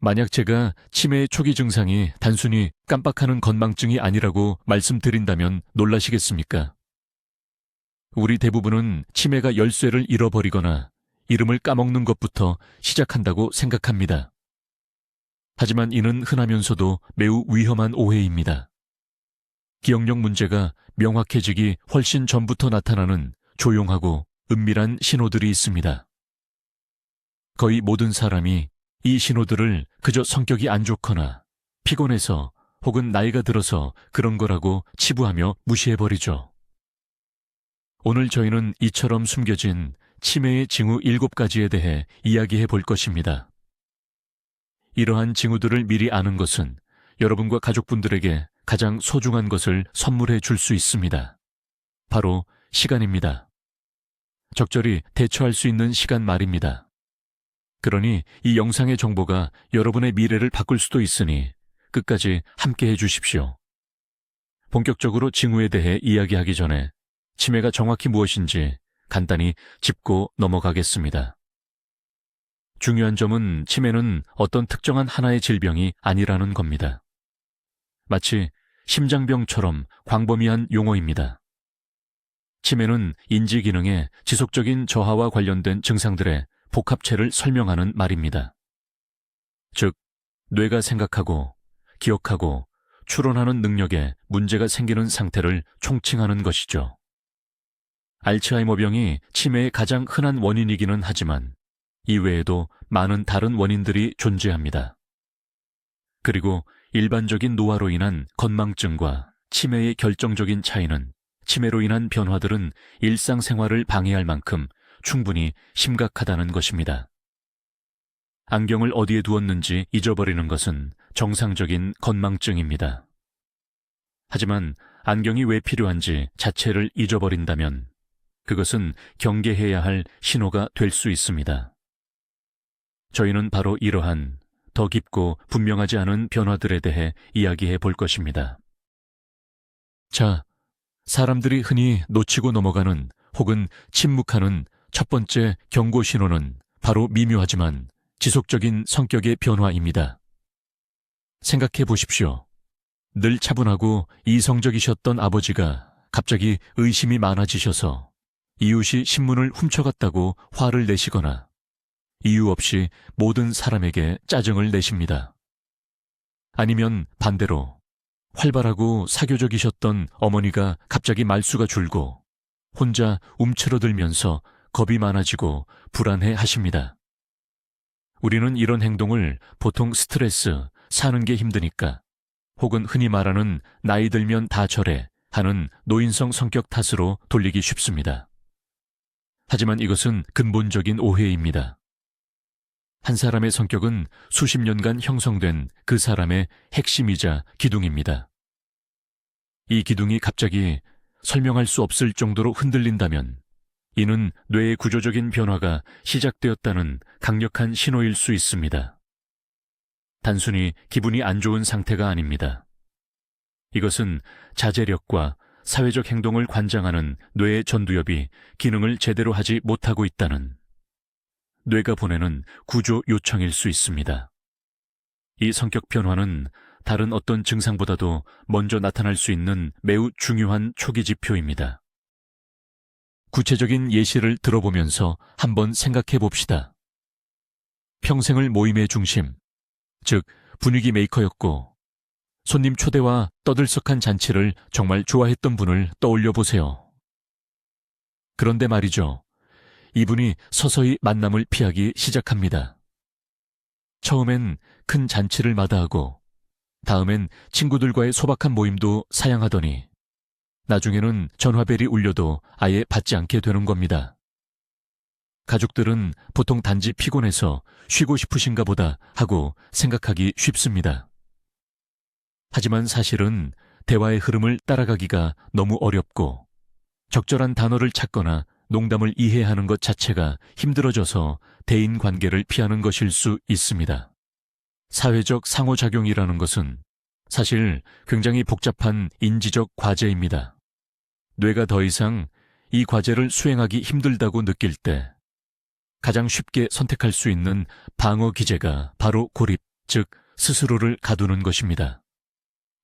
만약 제가 치매의 초기 증상이 단순히 깜빡하는 건망증이 아니라고 말씀드린다면 놀라시겠습니까? 우리 대부분은 치매가 열쇠를 잃어버리거나 이름을 까먹는 것부터 시작한다고 생각합니다. 하지만 이는 흔하면서도 매우 위험한 오해입니다. 기억력 문제가 명확해지기 훨씬 전부터 나타나는 조용하고 은밀한 신호들이 있습니다. 거의 모든 사람이 이 신호들을 그저 성격이 안 좋거나 피곤해서 혹은 나이가 들어서 그런 거라고 치부하며 무시해버리죠. 오늘 저희는 이처럼 숨겨진 치매의 징후 7가지에 대해 이야기해 볼 것입니다. 이러한 징후들을 미리 아는 것은 여러분과 가족분들에게 가장 소중한 것을 선물해 줄 수 있습니다. 바로 시간입니다. 적절히 대처할 수 있는 시간 말입니다. 그러니 이 영상의 정보가 여러분의 미래를 바꿀 수도 있으니 끝까지 함께 해주십시오. 본격적으로 징후에 대해 이야기하기 전에 치매가 정확히 무엇인지 간단히 짚고 넘어가겠습니다. 중요한 점은 치매는 어떤 특정한 하나의 질병이 아니라는 겁니다. 마치 심장병처럼 광범위한 용어입니다. 치매는 인지 기능의 지속적인 저하와 관련된 증상들의 복합체를 설명하는 말입니다. 즉, 뇌가 생각하고, 기억하고, 추론하는 능력에 문제가 생기는 상태를 총칭하는 것이죠. 알츠하이머병이 치매의 가장 흔한 원인이기는 하지만 이외에도 많은 다른 원인들이 존재합니다. 그리고 일반적인 노화로 인한 건망증과 치매의 결정적인 차이는 치매로 인한 변화들은 일상생활을 방해할 만큼 충분히 심각하다는 것입니다. 안경을 어디에 두었는지 잊어버리는 것은 정상적인 건망증입니다. 하지만 안경이 왜 필요한지 자체를 잊어버린다면 그것은 경계해야 할 신호가 될 수 있습니다. 저희는 바로 이러한 더 깊고 분명하지 않은 변화들에 대해 이야기해 볼 것입니다. 자, 사람들이 흔히 놓치고 넘어가는 혹은 침묵하는 첫 번째 경고 신호는 바로 미묘하지만 지속적인 성격의 변화입니다. 생각해 보십시오. 늘 차분하고 이성적이셨던 아버지가 갑자기 의심이 많아지셔서 이웃이 신문을 훔쳐갔다고 화를 내시거나 이유 없이 모든 사람에게 짜증을 내십니다. 아니면 반대로 활발하고 사교적이셨던 어머니가 갑자기 말수가 줄고 혼자 움츠러들면서 겁이 많아지고 불안해 하십니다. 우리는 이런 행동을 보통 스트레스, 사는 게 힘드니까 혹은 흔히 말하는 나이 들면 다 저래 하는 노인성 성격 탓으로 돌리기 쉽습니다. 하지만 이것은 근본적인 오해입니다. 한 사람의 성격은 수십 년간 형성된 그 사람의 핵심이자 기둥입니다. 이 기둥이 갑자기 설명할 수 없을 정도로 흔들린다면 이는 뇌의 구조적인 변화가 시작되었다는 강력한 신호일 수 있습니다. 단순히 기분이 안 좋은 상태가 아닙니다. 이것은 자제력과 사회적 행동을 관장하는 뇌의 전두엽이 기능을 제대로 하지 못하고 있다는 뇌가 보내는 구조 요청일 수 있습니다. 이 성격 변화는 다른 어떤 증상보다도 먼저 나타날 수 있는 매우 중요한 초기 지표입니다. 구체적인 예시를 들어보면서 한번 생각해 봅시다. 평생을 모임의 중심, 즉 분위기 메이커였고 손님 초대와 떠들썩한 잔치를 정말 좋아했던 분을 떠올려 보세요. 그런데 말이죠. 이분이 서서히 만남을 피하기 시작합니다. 처음엔 큰 잔치를 마다하고 다음엔 친구들과의 소박한 모임도 사양하더니 나중에는 전화벨이 울려도 아예 받지 않게 되는 겁니다. 가족들은 보통 단지 피곤해서 쉬고 싶으신가 보다 하고 생각하기 쉽습니다. 하지만 사실은 대화의 흐름을 따라가기가 너무 어렵고 적절한 단어를 찾거나 농담을 이해하는 것 자체가 힘들어져서 대인 관계를 피하는 것일 수 있습니다. 사회적 상호작용이라는 것은 사실 굉장히 복잡한 인지적 과제입니다. 뇌가 더 이상 이 과제를 수행하기 힘들다고 느낄 때 가장 쉽게 선택할 수 있는 방어 기제가 바로 고립, 즉 스스로를 가두는 것입니다.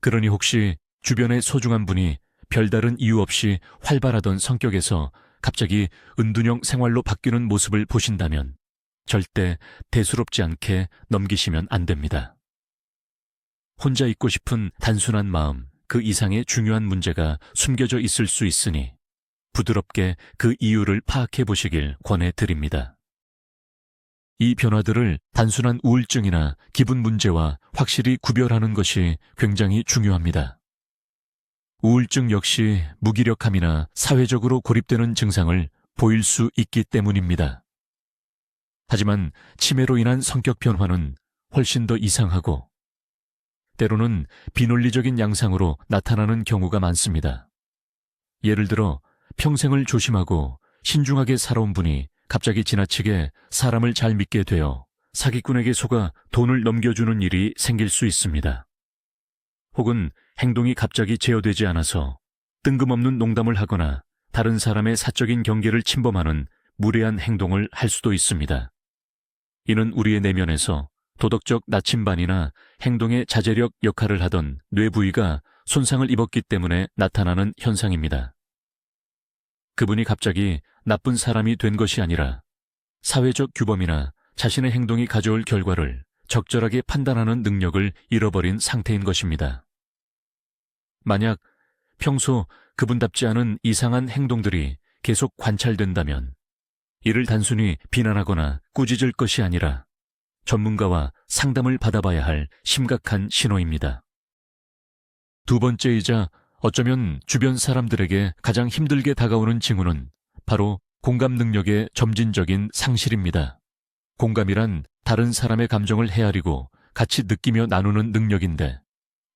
그러니 혹시 주변의 소중한 분이 별다른 이유 없이 활발하던 성격에서 갑자기 은둔형 생활로 바뀌는 모습을 보신다면 절대 대수롭지 않게 넘기시면 안 됩니다. 혼자 있고 싶은 단순한 마음, 그 이상의 중요한 문제가 숨겨져 있을 수 있으니 부드럽게 그 이유를 파악해 보시길 권해드립니다. 이 변화들을 단순한 우울증이나 기분 문제와 확실히 구별하는 것이 굉장히 중요합니다. 우울증 역시 무기력함이나 사회적으로 고립되는 증상을 보일 수 있기 때문입니다. 하지만 치매로 인한 성격 변화는 훨씬 더 이상하고 때로는 비논리적인 양상으로 나타나는 경우가 많습니다. 예를 들어 평생을 조심하고 신중하게 살아온 분이 갑자기 지나치게 사람을 잘 믿게 되어 사기꾼에게 속아 돈을 넘겨주는 일이 생길 수 있습니다. 혹은 행동이 갑자기 제어되지 않아서 뜬금없는 농담을 하거나 다른 사람의 사적인 경계를 침범하는 무례한 행동을 할 수도 있습니다. 이는 우리의 내면에서 도덕적 나침반이나 행동의 자제력 역할을 하던 뇌 부위가 손상을 입었기 때문에 나타나는 현상입니다. 그분이 갑자기 나쁜 사람이 된 것이 아니라 사회적 규범이나 자신의 행동이 가져올 결과를 적절하게 판단하는 능력을 잃어버린 상태인 것입니다. 만약 평소 그분답지 않은 이상한 행동들이 계속 관찰된다면 이를 단순히 비난하거나 꾸짖을 것이 아니라 전문가와 상담을 받아봐야 할 심각한 신호입니다. 두 번째이자 어쩌면 주변 사람들에게 가장 힘들게 다가오는 징후는 바로 공감 능력의 점진적인 상실입니다. 공감이란 다른 사람의 감정을 헤아리고 같이 느끼며 나누는 능력인데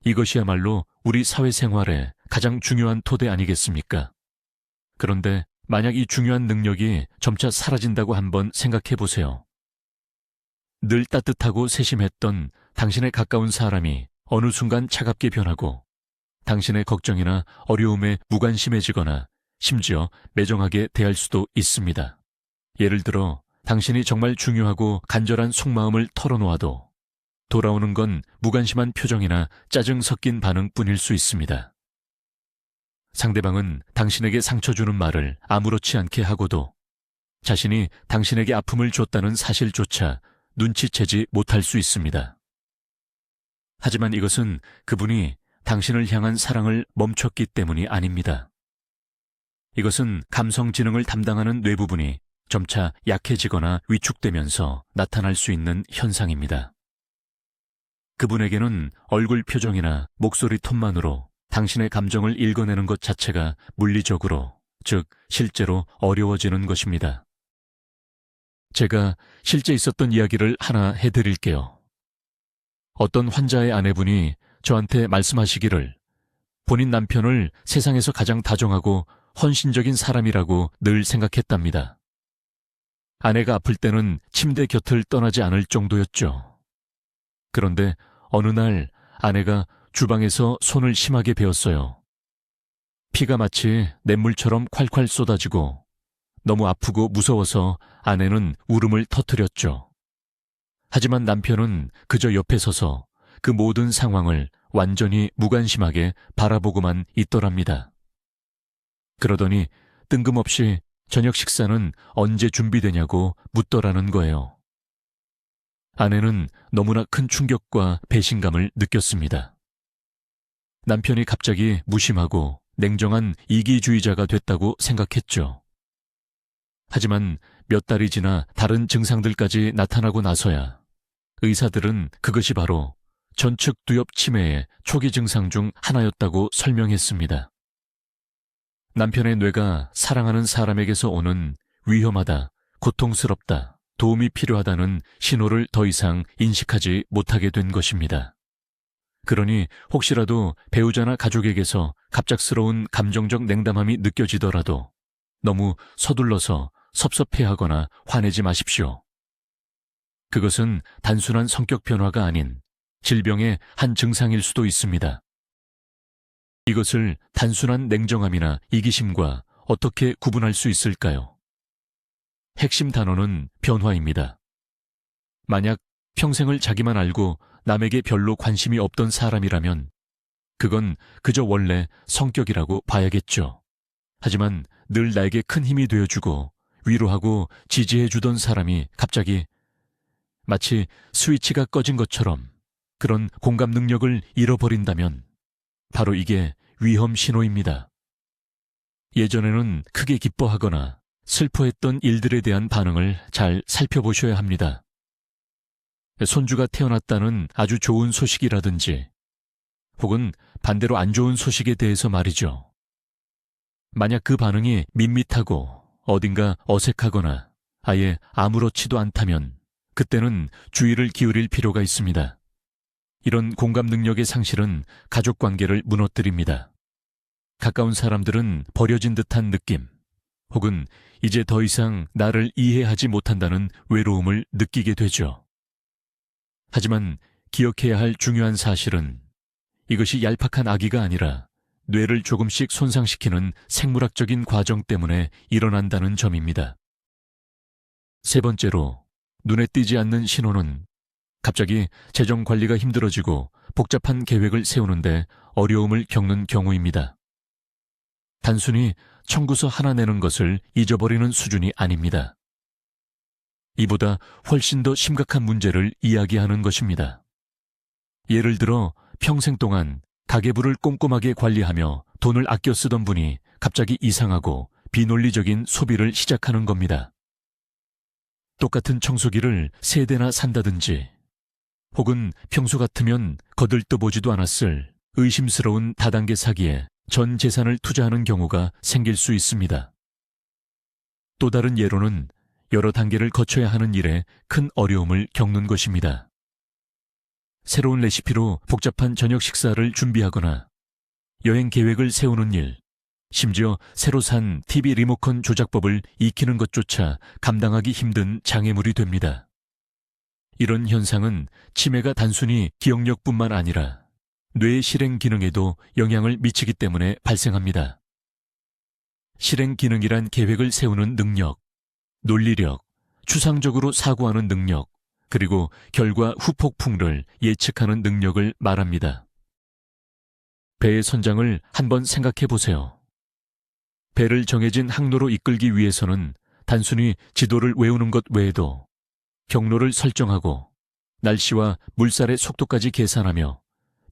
이것이야말로 우리 사회생활의 가장 중요한 토대 아니겠습니까? 그런데 만약 이 중요한 능력이 점차 사라진다고 한번 생각해 보세요. 늘 따뜻하고 세심했던 당신의 가까운 사람이 어느 순간 차갑게 변하고 당신의 걱정이나 어려움에 무관심해지거나 심지어 매정하게 대할 수도 있습니다. 예를 들어 당신이 정말 중요하고 간절한 속마음을 털어놓아도 돌아오는 건 무관심한 표정이나 짜증 섞인 반응뿐일 수 있습니다. 상대방은 당신에게 상처 주는 말을 아무렇지 않게 하고도 자신이 당신에게 아픔을 줬다는 사실조차 눈치채지 못할 수 있습니다. 하지만 이것은 그분이 당신을 향한 사랑을 멈췄기 때문이 아닙니다. 이것은 감성 지능을 담당하는 뇌 부분이 점차 약해지거나 위축되면서 나타날 수 있는 현상입니다. 그분에게는 얼굴 표정이나 목소리 톤만으로 당신의 감정을 읽어내는 것 자체가 물리적으로, 즉 실제로 어려워지는 것입니다. 제가 실제 있었던 이야기를 하나 해드릴게요. 어떤 환자의 아내분이 저한테 말씀하시기를 본인 남편을 세상에서 가장 다정하고 헌신적인 사람이라고 늘 생각했답니다. 아내가 아플 때는 침대 곁을 떠나지 않을 정도였죠. 그런데 어느 날 아내가 주방에서 손을 심하게 베었어요. 피가 마치 냇물처럼 콸콸 쏟아지고 너무 아프고 무서워서 아내는 울음을 터뜨렸죠. 하지만 남편은 그저 옆에 서서 그 모든 상황을 완전히 무관심하게 바라보고만 있더랍니다. 그러더니 뜬금없이 저녁 식사는 언제 준비되냐고 묻더라는 거예요. 아내는 너무나 큰 충격과 배신감을 느꼈습니다. 남편이 갑자기 무심하고 냉정한 이기주의자가 됐다고 생각했죠. 하지만 몇 달이 지나 다른 증상들까지 나타나고 나서야 의사들은 그것이 바로 전측 두엽 치매의 초기 증상 중 하나였다고 설명했습니다. 남편의 뇌가 사랑하는 사람에게서 오는 위험하다, 고통스럽다, 도움이 필요하다는 신호를 더 이상 인식하지 못하게 된 것입니다. 그러니 혹시라도 배우자나 가족에게서 갑작스러운 감정적 냉담함이 느껴지더라도 너무 서둘러서 섭섭해하거나 화내지 마십시오. 그것은 단순한 성격 변화가 아닌 질병의 한 증상일 수도 있습니다. 이것을 단순한 냉정함이나 이기심과 어떻게 구분할 수 있을까요? 핵심 단어는 변화입니다. 만약 평생을 자기만 알고 남에게 별로 관심이 없던 사람이라면 그건 그저 원래 성격이라고 봐야겠죠. 하지만 늘 나에게 큰 힘이 되어주고 위로하고 지지해주던 사람이 갑자기 마치 스위치가 꺼진 것처럼 그런 공감 능력을 잃어버린다면 바로 이게 위험 신호입니다. 예전에는 크게 기뻐하거나 슬퍼했던 일들에 대한 반응을 잘 살펴보셔야 합니다. 손주가 태어났다는 아주 좋은 소식이라든지 혹은 반대로 안 좋은 소식에 대해서 말이죠. 만약 그 반응이 밋밋하고 어딘가 어색하거나 아예 아무렇지도 않다면 그때는 주의를 기울일 필요가 있습니다. 이런 공감 능력의 상실은 가족 관계를 무너뜨립니다. 가까운 사람들은 버려진 듯한 느낌, 혹은 이제 더 이상 나를 이해하지 못한다는 외로움을 느끼게 되죠. 하지만 기억해야 할 중요한 사실은 이것이 얄팍한 악의가 아니라 뇌를 조금씩 손상시키는 생물학적인 과정 때문에 일어난다는 점입니다. 세 번째로, 눈에 띄지 않는 신호는 갑자기 재정 관리가 힘들어지고 복잡한 계획을 세우는데 어려움을 겪는 경우입니다. 단순히 청구서 하나 내는 것을 잊어버리는 수준이 아닙니다. 이보다 훨씬 더 심각한 문제를 이야기하는 것입니다. 예를 들어 평생 동안 가계부를 꼼꼼하게 관리하며 돈을 아껴 쓰던 분이 갑자기 이상하고 비논리적인 소비를 시작하는 겁니다. 똑같은 청소기를 3대나 산다든지 혹은 평소 같으면 거들떠보지도 않았을 의심스러운 다단계 사기에 전 재산을 투자하는 경우가 생길 수 있습니다. 또 다른 예로는 여러 단계를 거쳐야 하는 일에 큰 어려움을 겪는 것입니다. 새로운 레시피로 복잡한 저녁 식사를 준비하거나 여행 계획을 세우는 일, 심지어 새로 산 TV 리모컨 조작법을 익히는 것조차 감당하기 힘든 장애물이 됩니다. 이런 현상은 치매가 단순히 기억력뿐만 아니라 뇌의 실행 기능에도 영향을 미치기 때문에 발생합니다. 실행 기능이란 계획을 세우는 능력, 논리력, 추상적으로 사고하는 능력, 그리고 결과 후폭풍을 예측하는 능력을 말합니다. 배의 선장을 한번 생각해 보세요. 배를 정해진 항로로 이끌기 위해서는 단순히 지도를 외우는 것 외에도 경로를 설정하고 날씨와 물살의 속도까지 계산하며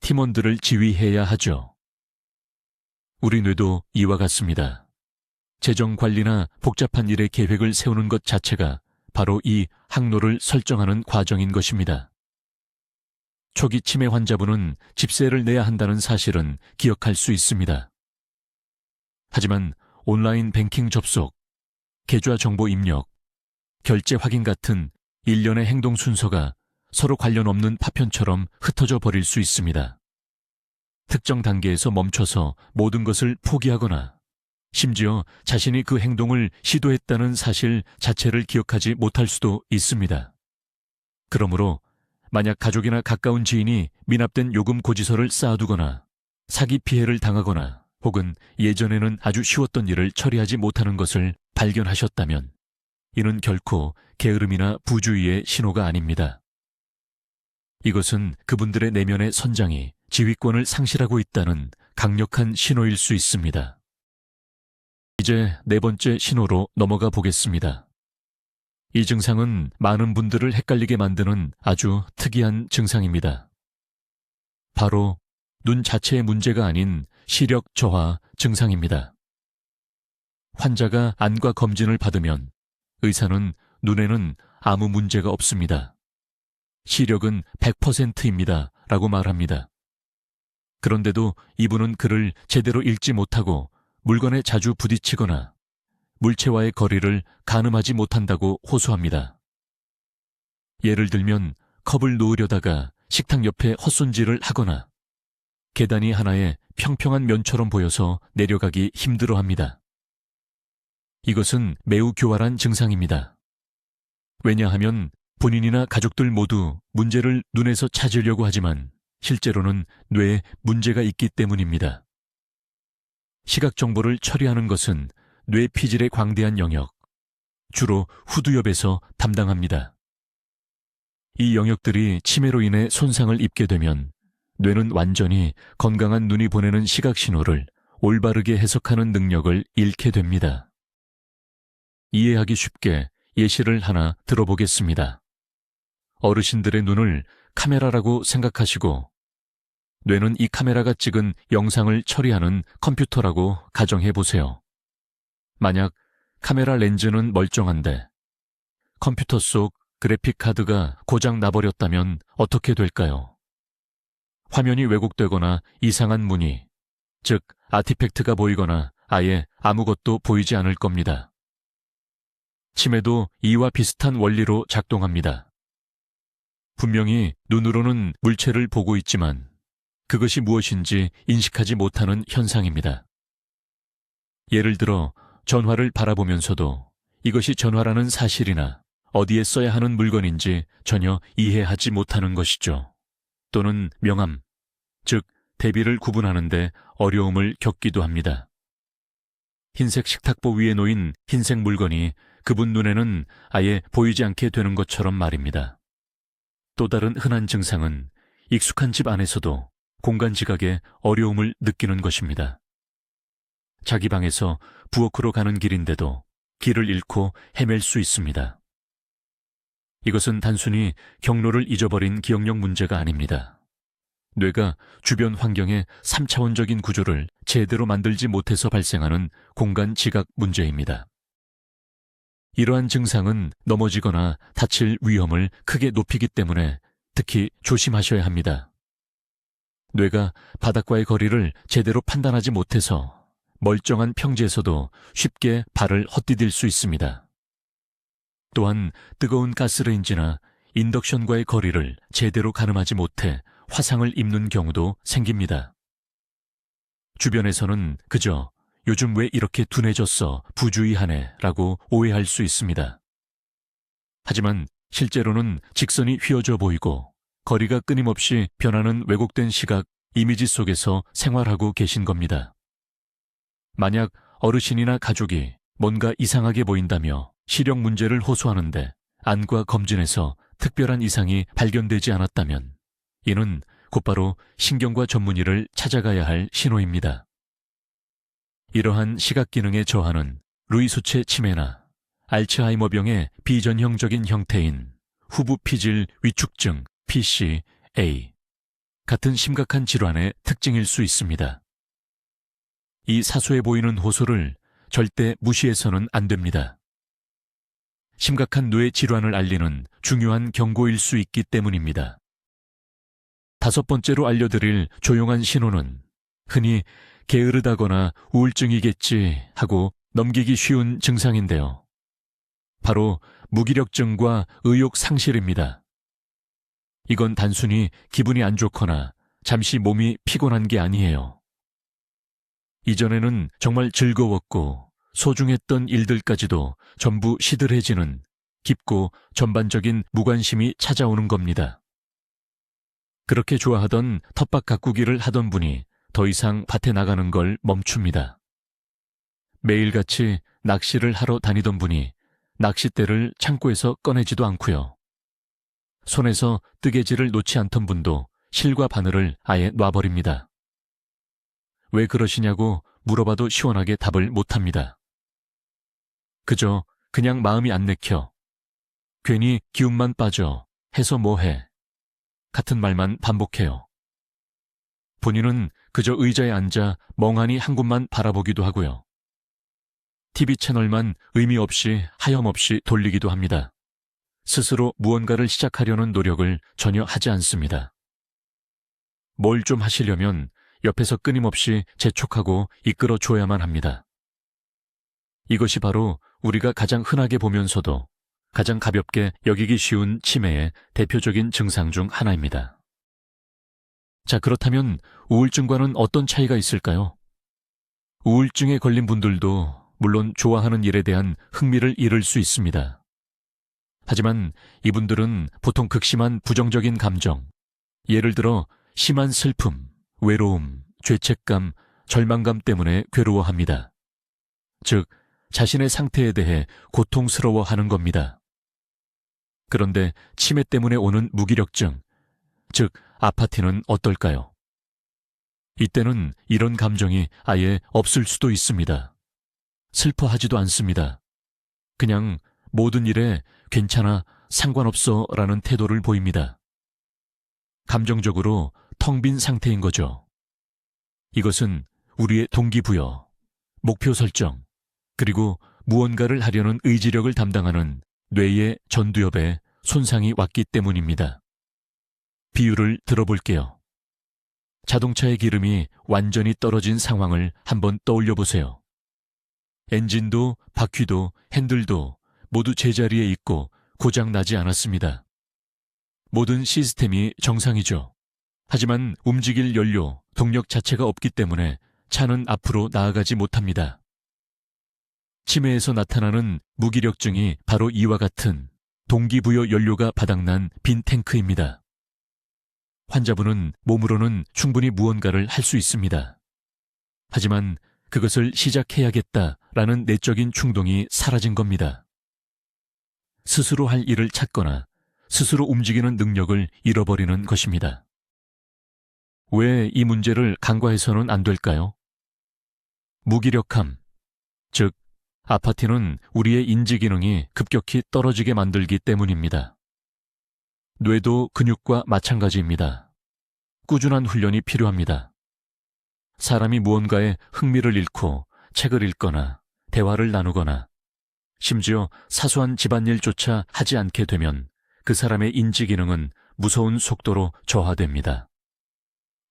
팀원들을 지휘해야 하죠. 우리 뇌도 이와 같습니다. 재정 관리나 복잡한 일의 계획을 세우는 것 자체가 바로 이 항로를 설정하는 과정인 것입니다. 초기 치매 환자분은 집세를 내야 한다는 사실은 기억할 수 있습니다. 하지만 온라인 뱅킹 접속, 계좌 정보 입력, 결제 확인 같은 일련의 행동 순서가 서로 관련 없는 파편처럼 흩어져 버릴 수 있습니다. 특정 단계에서 멈춰서 모든 것을 포기하거나 심지어 자신이 그 행동을 시도했다는 사실 자체를 기억하지 못할 수도 있습니다. 그러므로 만약 가족이나 가까운 지인이 미납된 요금 고지서를 쌓아두거나 사기 피해를 당하거나 혹은 예전에는 아주 쉬웠던 일을 처리하지 못하는 것을 발견하셨다면 이는 결코 게으름이나 부주의의 신호가 아닙니다. 이것은 그분들의 내면의 선장이 지휘권을 상실하고 있다는 강력한 신호일 수 있습니다. 이제 네 번째 신호로 넘어가 보겠습니다. 이 증상은 많은 분들을 헷갈리게 만드는 아주 특이한 증상입니다. 바로 눈 자체의 문제가 아닌 시력 저하 증상입니다. 환자가 안과 검진을 받으면 의사는 눈에는 아무 문제가 없습니다. 시력은 100%입니다. 라고 말합니다. 그런데도 이분은 글을 제대로 읽지 못하고 물건에 자주 부딪히거나 물체와의 거리를 가늠하지 못한다고 호소합니다. 예를 들면 컵을 놓으려다가 식탁 옆에 헛손질을 하거나 계단이 하나의 평평한 면처럼 보여서 내려가기 힘들어합니다. 이것은 매우 교활한 증상입니다. 왜냐하면 본인이나 가족들 모두 문제를 눈에서 찾으려고 하지만 실제로는 뇌에 문제가 있기 때문입니다. 시각 정보를 처리하는 것은 뇌 피질의 광대한 영역, 주로 후두엽에서 담당합니다. 이 영역들이 치매로 인해 손상을 입게 되면 뇌는 완전히 건강한 눈이 보내는 시각 신호를 올바르게 해석하는 능력을 잃게 됩니다. 이해하기 쉽게 예시를 하나 들어보겠습니다. 어르신들의 눈을 카메라라고 생각하시고 뇌는 이 카메라가 찍은 영상을 처리하는 컴퓨터라고 가정해 보세요. 만약 카메라 렌즈는 멀쩡한데 컴퓨터 속 그래픽 카드가 고장 나버렸다면 어떻게 될까요? 화면이 왜곡되거나 이상한 무늬, 즉 아티팩트가 보이거나 아예 아무것도 보이지 않을 겁니다. 치매도 이와 비슷한 원리로 작동합니다. 분명히 눈으로는 물체를 보고 있지만 그것이 무엇인지 인식하지 못하는 현상입니다. 예를 들어 전화를 바라보면서도 이것이 전화라는 사실이나 어디에 써야 하는 물건인지 전혀 이해하지 못하는 것이죠. 또는 명암, 즉 대비를 구분하는데 어려움을 겪기도 합니다. 흰색 식탁보 위에 놓인 흰색 물건이 그분 눈에는 아예 보이지 않게 되는 것처럼 말입니다. 또 다른 흔한 증상은 익숙한 집 안에서도 공간 지각에 어려움을 느끼는 것입니다. 자기 방에서 부엌으로 가는 길인데도 길을 잃고 헤맬 수 있습니다. 이것은 단순히 경로를 잊어버린 기억력 문제가 아닙니다. 뇌가 주변 환경의 3차원적인 구조를 제대로 만들지 못해서 발생하는 공간 지각 문제입니다. 이러한 증상은 넘어지거나 다칠 위험을 크게 높이기 때문에 특히 조심하셔야 합니다. 뇌가 바닥과의 거리를 제대로 판단하지 못해서 멀쩡한 평지에서도 쉽게 발을 헛디딜 수 있습니다. 또한 뜨거운 가스레인지나 인덕션과의 거리를 제대로 가늠하지 못해 화상을 입는 경우도 생깁니다. 주변에서는 그저 요즘 왜 이렇게 둔해졌어, 부주의하네 라고 오해할 수 있습니다. 하지만 실제로는 직선이 휘어져 보이고 거리가 끊임없이 변하는 왜곡된 시각, 이미지 속에서 생활하고 계신 겁니다. 만약 어르신이나 가족이 뭔가 이상하게 보인다며 시력 문제를 호소하는데 안과 검진에서 특별한 이상이 발견되지 않았다면 이는 곧바로 신경과 전문의를 찾아가야 할 신호입니다. 이러한 시각 기능의 저하는 루이수체 치매나 알츠하이머병의 비전형적인 형태인 후부 피질 위축증 PCA 같은 심각한 질환의 특징일 수 있습니다. 이 사소해 보이는 호소를 절대 무시해서는 안 됩니다. 심각한 뇌 질환을 알리는 중요한 경고일 수 있기 때문입니다. 5번째로 알려드릴 조용한 신호는 흔히 게으르다거나 우울증이겠지 하고 넘기기 쉬운 증상인데요. 바로 무기력증과 의욕 상실입니다. 이건 단순히 기분이 안 좋거나 잠시 몸이 피곤한 게 아니에요. 이전에는 정말 즐거웠고 소중했던 일들까지도 전부 시들해지는 깊고 전반적인 무관심이 찾아오는 겁니다. 그렇게 좋아하던 텃밭 가꾸기를 하던 분이 더 이상 밭에 나가는 걸 멈춥니다. 매일같이 낚시를 하러 다니던 분이 낚싯대를 창고에서 꺼내지도 않고요. 손에서 뜨개질을 놓지 않던 분도 실과 바늘을 아예 놔버립니다. 왜 그러시냐고 물어봐도 시원하게 답을 못합니다. 그저 그냥 마음이 안 내켜, 괜히 기운만 빠져, 해서 뭐해 같은 말만 반복해요. 본인은 그저 의자에 앉아 멍하니 한 곳만 바라보기도 하고요. TV 채널만 의미 없이 하염없이 돌리기도 합니다. 스스로 무언가를 시작하려는 노력을 전혀 하지 않습니다. 뭘 좀 하시려면 옆에서 끊임없이 재촉하고 이끌어줘야만 합니다. 이것이 바로 우리가 가장 흔하게 보면서도 가장 가볍게 여기기 쉬운 치매의 대표적인 증상 중 하나입니다. 자, 그렇다면 우울증과는 어떤 차이가 있을까요? 우울증에 걸린 분들도 물론 좋아하는 일에 대한 흥미를 잃을 수 있습니다. 하지만 이분들은 보통 극심한 부정적인 감정, 예를 들어 심한 슬픔, 외로움, 죄책감, 절망감 때문에 괴로워합니다. 즉, 자신의 상태에 대해 고통스러워하는 겁니다. 그런데 치매 때문에 오는 무기력증, 즉 아파티는 어떨까요? 이때는 이런 감정이 아예 없을 수도 있습니다. 슬퍼하지도 않습니다. 그냥 모든 일에 괜찮아, 상관없어 라는 태도를 보입니다. 감정적으로 텅 빈 상태인 거죠. 이것은 우리의 동기부여, 목표 설정, 그리고 무언가를 하려는 의지력을 담당하는 뇌의 전두엽에 손상이 왔기 때문입니다. 비유를 들어볼게요. 자동차의 기름이 완전히 떨어진 상황을 한번 떠올려 보세요. 엔진도 바퀴도 핸들도 모두 제자리에 있고 고장 나지 않았습니다. 모든 시스템이 정상이죠. 하지만 움직일 연료, 동력 자체가 없기 때문에 차는 앞으로 나아가지 못합니다. 치매에서 나타나는 무기력증이 바로 이와 같은 동기부여 연료가 바닥난 빈 탱크입니다. 환자분은 몸으로는 충분히 무언가를 할 수 있습니다. 하지만 그것을 시작해야겠다라는 내적인 충동이 사라진 겁니다. 스스로 할 일을 찾거나 스스로 움직이는 능력을 잃어버리는 것입니다. 왜 이 문제를 간과해서는 안 될까요? 무기력함, 즉 아파티는 우리의 인지 기능이 급격히 떨어지게 만들기 때문입니다. 뇌도 근육과 마찬가지입니다. 꾸준한 훈련이 필요합니다. 사람이 무언가에 흥미를 잃고 책을 읽거나 대화를 나누거나 심지어 사소한 집안일조차 하지 않게 되면 그 사람의 인지 기능은 무서운 속도로 저하됩니다.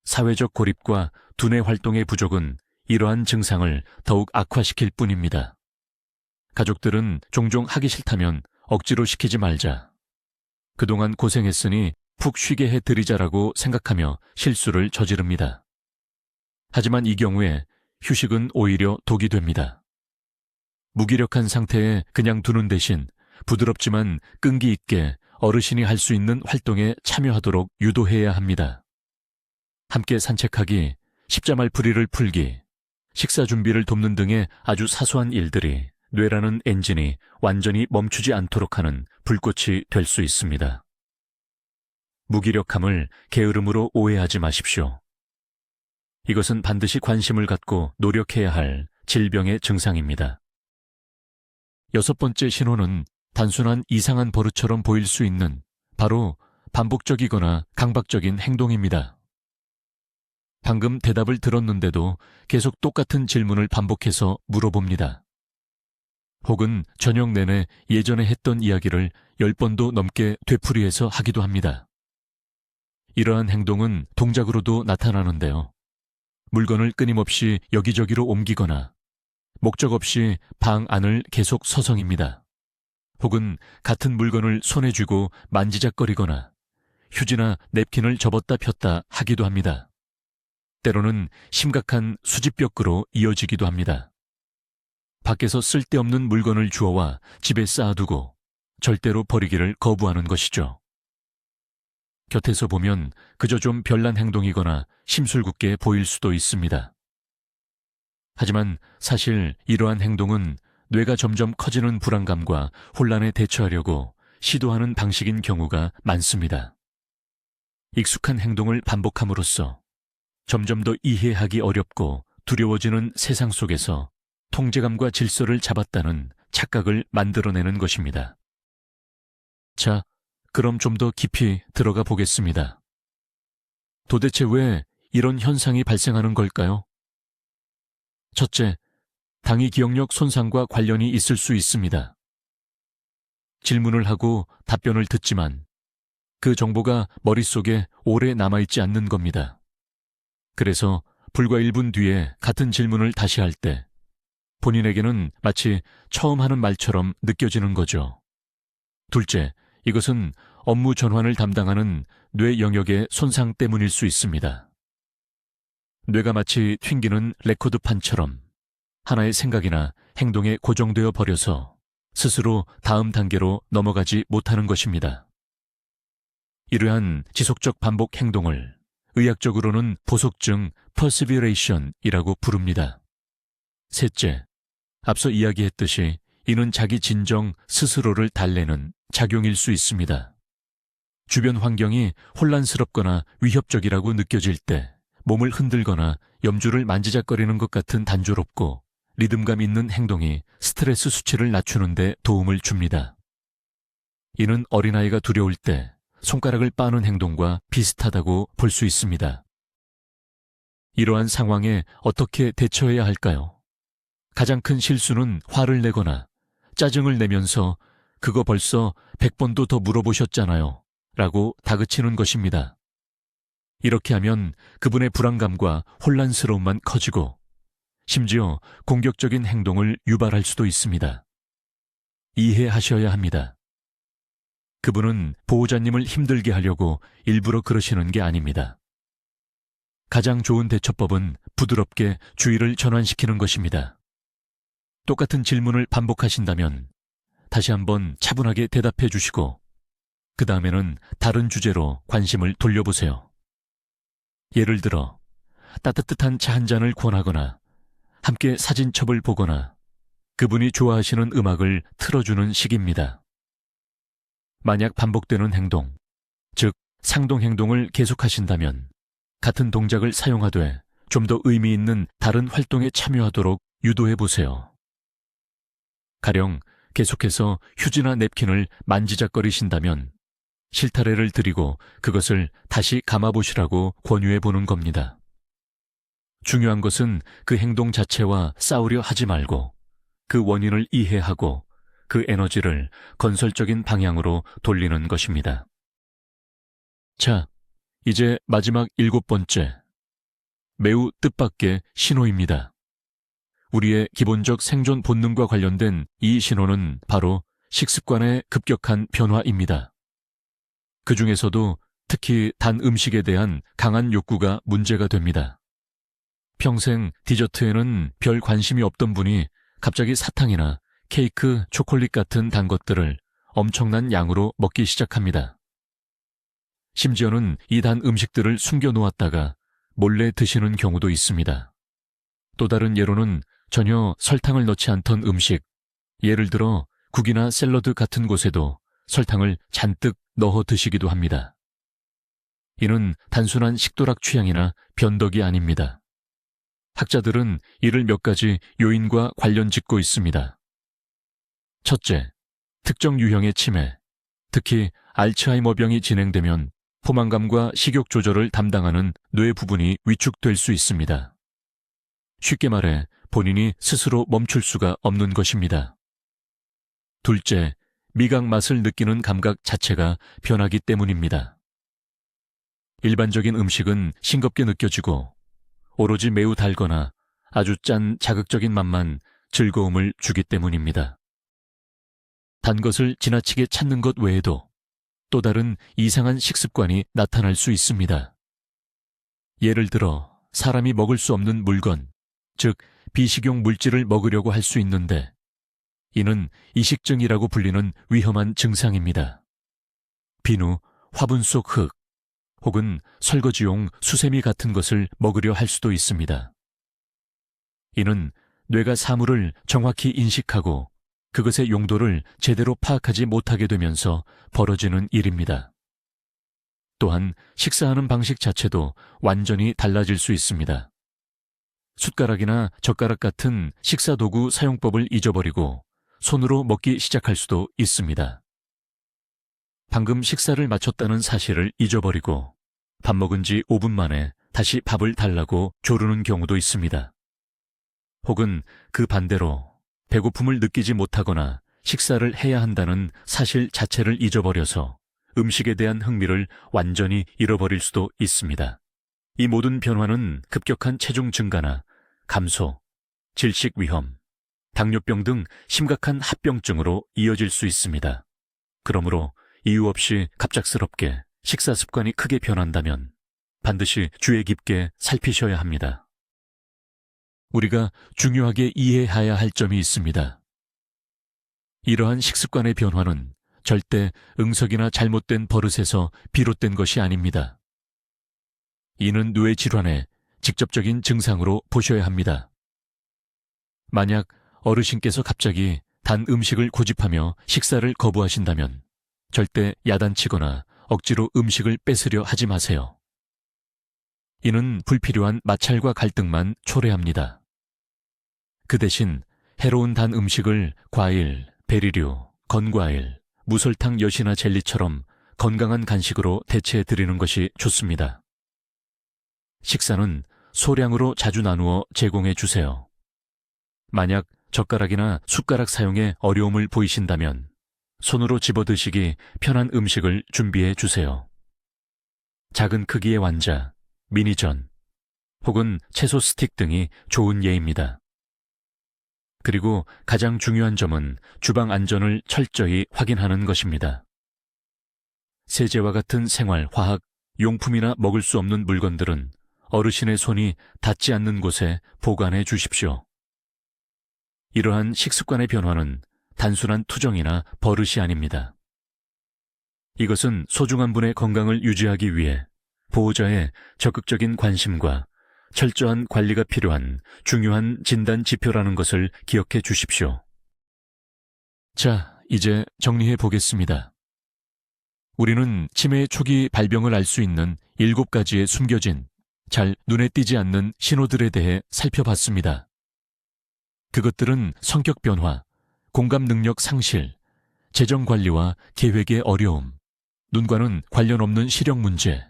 사회적 고립과 두뇌 활동의 부족은 이러한 증상을 더욱 악화시킬 뿐입니다. 가족들은 종종 하기 싫다면 억지로 시키지 말자. 그동안 고생했으니 푹 쉬게 해드리자라고 생각하며 실수를 저지릅니다. 하지만 이 경우에 휴식은 오히려 독이 됩니다. 무기력한 상태에 그냥 두는 대신 부드럽지만 끈기 있게 어르신이 할 수 있는 활동에 참여하도록 유도해야 합니다. 함께 산책하기, 십자말풀이를 풀기, 식사 준비를 돕는 등의 아주 사소한 일들이 뇌라는 엔진이 완전히 멈추지 않도록 하는 불꽃이 될 수 있습니다. 무기력함을 게으름으로 오해하지 마십시오. 이것은 반드시 관심을 갖고 노력해야 할 질병의 증상입니다. 6번째 신호는 단순한 이상한 버릇처럼 보일 수 있는 바로 반복적이거나 강박적인 행동입니다. 방금 대답을 들었는데도 계속 똑같은 질문을 반복해서 물어봅니다. 혹은 저녁 내내 예전에 했던 이야기를 10번도 넘게 되풀이해서 하기도 합니다. 이러한 행동은 동작으로도 나타나는데요. 물건을 끊임없이 여기저기로 옮기거나 목적 없이 방 안을 계속 서성입니다. 혹은 같은 물건을 손에 쥐고 만지작거리거나 휴지나 냅킨을 접었다 폈다 하기도 합니다. 때로는 심각한 수지벽으로 이어지기도 합니다. 밖에서 쓸데없는 물건을 주워와 집에 쌓아두고 절대로 버리기를 거부하는 것이죠. 곁에서 보면 그저 좀 별난 행동이거나 심술궂게 보일 수도 있습니다. 하지만 사실 이러한 행동은 뇌가 점점 커지는 불안감과 혼란에 대처하려고 시도하는 방식인 경우가 많습니다. 익숙한 행동을 반복함으로써 점점 더 이해하기 어렵고 두려워지는 세상 속에서 통제감과 질서를 잡았다는 착각을 만들어내는 것입니다. 자, 그럼 좀 더 깊이 들어가 보겠습니다. 도대체 왜 이런 현상이 발생하는 걸까요? 첫째, 당위 기억력 손상과 관련이 있을 수 있습니다. 질문을 하고 답변을 듣지만 그 정보가 머릿속에 오래 남아있지 않는 겁니다. 그래서 불과 1분 뒤에 같은 질문을 다시 할 때 본인에게는 마치 처음 하는 말처럼 느껴지는 거죠. 둘째, 이것은 업무 전환을 담당하는 뇌 영역의 손상 때문일 수 있습니다. 뇌가 마치 튕기는 레코드판처럼 하나의 생각이나 행동에 고정되어 버려서 스스로 다음 단계로 넘어가지 못하는 것입니다. 이러한 지속적 반복 행동을 의학적으로는 보속증 perseveration이라고 부릅니다. 셋째, 앞서 이야기했듯이 이는 자기 진정 스스로를 달래는 작용일 수 있습니다. 주변 환경이 혼란스럽거나 위협적이라고 느껴질 때 몸을 흔들거나 염주를 만지작거리는 것 같은 단조롭고 리듬감 있는 행동이 스트레스 수치를 낮추는 데 도움을 줍니다. 이는 어린아이가 두려울 때 손가락을 빠는 행동과 비슷하다고 볼 수 있습니다. 이러한 상황에 어떻게 대처해야 할까요? 가장 큰 실수는 화를 내거나 짜증을 내면서 그거 벌써 100번도 더 물어보셨잖아요 라고 다그치는 것입니다. 이렇게 하면 그분의 불안감과 혼란스러움만 커지고 심지어 공격적인 행동을 유발할 수도 있습니다. 이해하셔야 합니다. 그분은 보호자님을 힘들게 하려고 일부러 그러시는 게 아닙니다. 가장 좋은 대처법은 부드럽게 주의를 전환시키는 것입니다. 똑같은 질문을 반복하신다면 다시 한번 차분하게 대답해 주시고 그 다음에는 다른 주제로 관심을 돌려보세요. 예를 들어 따뜻한 차 한 잔을 권하거나 함께 사진첩을 보거나 그분이 좋아하시는 음악을 틀어주는 식입니다. 만약 반복되는 행동, 즉 상동 행동을 계속하신다면 같은 동작을 사용하되 좀 더 의미 있는 다른 활동에 참여하도록 유도해 보세요. 가령 계속해서 휴지나 냅킨을 만지작거리신다면 실타래를 드리고 그것을 다시 감아보시라고 권유해 보는 겁니다. 중요한 것은 그 행동 자체와 싸우려 하지 말고 그 원인을 이해하고 그 에너지를 건설적인 방향으로 돌리는 것입니다. 자, 이제 마지막 7번째. 매우 뜻밖의 신호입니다. 우리의 기본적 생존 본능과 관련된 이 신호는 바로 식습관의 급격한 변화입니다. 그 중에서도 특히 단 음식에 대한 강한 욕구가 문제가 됩니다. 평생 디저트에는 별 관심이 없던 분이 갑자기 사탕이나 케이크, 초콜릿 같은 단 것들을 엄청난 양으로 먹기 시작합니다. 심지어는 이 단 음식들을 숨겨놓았다가 몰래 드시는 경우도 있습니다. 또 다른 예로는 전혀 설탕을 넣지 않던 음식, 예를 들어 국이나 샐러드 같은 곳에도 설탕을 잔뜩 넣어 드시기도 합니다. 이는 단순한 식도락 취향이나 변덕이 아닙니다. 학자들은 이를 몇 가지 요인과 관련 짓고 있습니다. 첫째, 특정 유형의 치매, 특히 알츠하이머병이 진행되면 포만감과 식욕 조절을 담당하는 뇌 부분이 위축될 수 있습니다. 쉽게 말해 본인이 스스로 멈출 수가 없는 것입니다. 둘째, 미각 맛을 느끼는 감각 자체가 변하기 때문입니다. 일반적인 음식은 싱겁게 느껴지고 오로지 매우 달거나 아주 짠 자극적인 맛만 즐거움을 주기 때문입니다. 단 것을 지나치게 찾는 것 외에도 또 다른 이상한 식습관이 나타날 수 있습니다. 예를 들어 사람이 먹을 수 없는 물건, 즉 비식용 물질을 먹으려고 할 수 있는데 이는 이식증이라고 불리는 위험한 증상입니다. 비누, 화분 속 흙, 혹은 설거지용 수세미 같은 것을 먹으려 할 수도 있습니다. 이는 뇌가 사물을 정확히 인식하고 그것의 용도를 제대로 파악하지 못하게 되면서 벌어지는 일입니다. 또한 식사하는 방식 자체도 완전히 달라질 수 있습니다. 숟가락이나 젓가락 같은 식사도구 사용법을 잊어버리고 손으로 먹기 시작할 수도 있습니다. 방금 식사를 마쳤다는 사실을 잊어버리고 밥 먹은 지 5분 만에 다시 밥을 달라고 조르는 경우도 있습니다. 혹은 그 반대로 배고픔을 느끼지 못하거나 식사를 해야 한다는 사실 자체를 잊어버려서 음식에 대한 흥미를 완전히 잃어버릴 수도 있습니다. 이 모든 변화는 급격한 체중 증가나 감소, 질식 위험, 당뇨병 등 심각한 합병증으로 이어질 수 있습니다. 그러므로 이유 없이 갑작스럽게 식사 습관이 크게 변한다면 반드시 주의 깊게 살피셔야 합니다. 우리가 중요하게 이해해야 할 점이 있습니다. 이러한 식습관의 변화는 절대 응석이나 잘못된 버릇에서 비롯된 것이 아닙니다. 이는 뇌 질환의 직접적인 증상으로 보셔야 합니다. 만약 어르신께서 갑자기 단 음식을 고집하며 식사를 거부하신다면 절대 야단치거나 억지로 음식을 뺏으려 하지 마세요. 이는 불필요한 마찰과 갈등만 초래합니다. 그 대신 해로운 단 음식을 과일, 베리류, 건과일, 무설탕 엿이나 젤리처럼 건강한 간식으로 대체해 드리는 것이 좋습니다. 식사는 소량으로 자주 나누어 제공해 주세요. 만약 젓가락이나 숟가락 사용에 어려움을 보이신다면 손으로 집어 드시기 편한 음식을 준비해 주세요. 작은 크기의 완자, 미니전, 혹은 채소 스틱 등이 좋은 예입니다. 그리고 가장 중요한 점은 주방 안전을 철저히 확인하는 것입니다. 세제와 같은 생활, 화학, 용품이나 먹을 수 없는 물건들은 어르신의 손이 닿지 않는 곳에 보관해 주십시오. 이러한 식습관의 변화는 단순한 투정이나 버릇이 아닙니다. 이것은 소중한 분의 건강을 유지하기 위해 보호자의 적극적인 관심과 철저한 관리가 필요한 중요한 진단 지표라는 것을 기억해 주십시오. 자, 이제 정리해 보겠습니다. 우리는 치매의 초기 발병을 알 수 있는 7가지의 숨겨진, 잘 눈에 띄지 않는 신호들에 대해 살펴봤습니다. 그것들은 성격 변화, 공감 능력 상실, 재정 관리와 계획의 어려움, 눈과는 관련 없는 시력 문제,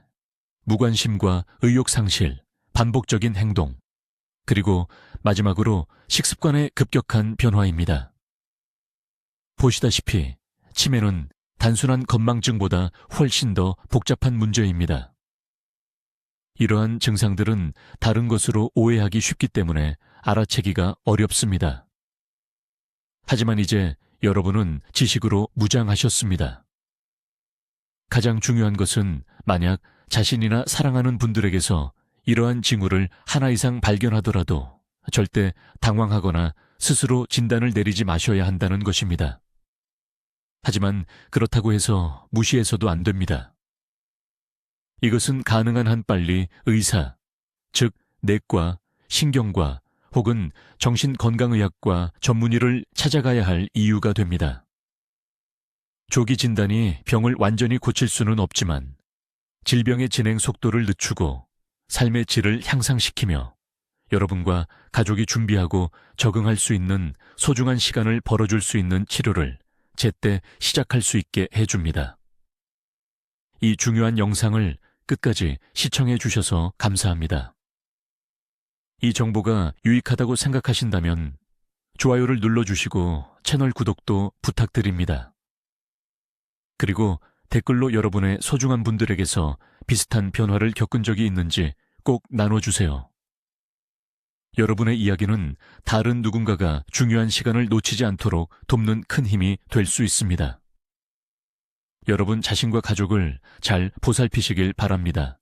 무관심과 의욕 상실, 반복적인 행동, 그리고 마지막으로 식습관의 급격한 변화입니다. 보시다시피 치매는 단순한 건망증보다 훨씬 더 복잡한 문제입니다. 이러한 증상들은 다른 것으로 오해하기 쉽기 때문에 알아채기가 어렵습니다. 하지만 이제 여러분은 지식으로 무장하셨습니다. 가장 중요한 것은 만약 자신이나 사랑하는 분들에게서 이러한 징후를 하나 이상 발견하더라도 절대 당황하거나 스스로 진단을 내리지 마셔야 한다는 것입니다. 하지만 그렇다고 해서 무시해서도 안 됩니다. 이것은 가능한 한 빨리 의사, 즉 내과, 신경과 혹은 정신건강의학과 전문의를 찾아가야 할 이유가 됩니다. 조기 진단이 병을 완전히 고칠 수는 없지만 질병의 진행 속도를 늦추고 삶의 질을 향상시키며 여러분과 가족이 준비하고 적응할 수 있는 소중한 시간을 벌어줄 수 있는 치료를 제때 시작할 수 있게 해줍니다. 이 중요한 영상을 끝까지 시청해 주셔서 감사합니다. 이 정보가 유익하다고 생각하신다면 좋아요를 눌러주시고 채널 구독도 부탁드립니다. 그리고 댓글로 여러분의 소중한 분들에게서 비슷한 변화를 겪은 적이 있는지 꼭 나눠주세요. 여러분의 이야기는 다른 누군가가 중요한 시간을 놓치지 않도록 돕는 큰 힘이 될 수 있습니다. 여러분 자신과 가족을 잘 보살피시길 바랍니다.